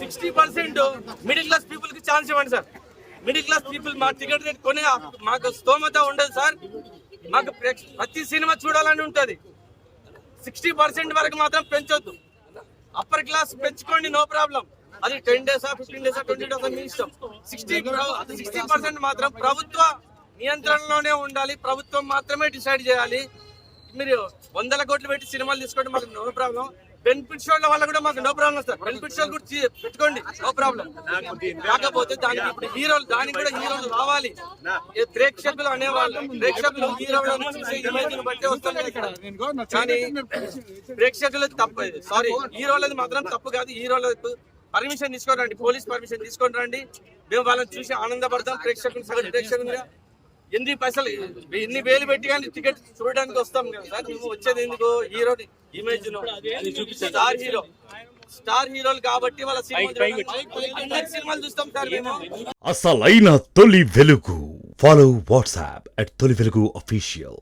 60% middle class people కి chance ఇవ్వండి sir. Middle class people మా టికెట్ రేట్ కొనే మాకు స్తోమత ఉండదు సార్. మాకు ప్రతి సినిమా చూడాలని ఉంటుంది. 60% వరకు మాత్రం పెంచొద్దు. అప్పర్ క్లాస్ పెంచుకోండి, నో ప్రాబ్లం. అది 10 days 15 days 20 days మీ ఇష్టం. 60% మాత్రం ప్రభుత్వ నియంత్రణలోనే ఉండాలి. ప్రభుత్వం మాత్రమే డిసైడ్ చేయాలి. మీరు 100 కోట్లు పెట్టి సినిమాలు తీసుకోండి, మాకు నో ప్రాబ్లం. బెనిఫిట్ షోల వల్ల కూడా మాకు నో ప్రాబ్లం సార్. బెనిఫిట్ షోలు కూడా పెట్టుకోండి, నో ప్రాబ్లం. కాకపోతే దానికి ఇప్పుడు హీరోలు, దానికి కూడా హీరోలు రావాలి. ప్రేక్షకులు అనేవాళ్ళు, ప్రేక్షకులు హీరోలను చూసి ఇమేజ్ని బట్టి వస్తుంది ఇక్కడ. కానీ ప్రేక్షకులు తప్పు, సారీ హీరోలది మాత్రం తప్పు కాదు. హీరోలకు పర్మిషన్ తీసుకొని రండి, పోలీస్ పర్మిషన్ తీసుకొని రండి. మేము వాళ్ళని చూసి ఆనందపడతాం. ప్రేక్షకులు ప్రేక్షకులుగా ఎన్ని పైసలు, ఎన్ని వేలు పెట్టి కానీ టికెట్ చూడడానికి వస్తాం కదా సార్. మేము వచ్చేది ఎందుకు? హీరో ఇమేజ్ స్టార్ హీరోలు కాబట్టి వాళ్ళ సినిమాలు చూస్తాం సార్ మేము. అసలైన తొలి వెలుగు. ఫాలో వాట్సాప్ @తొలి వెలుగు official.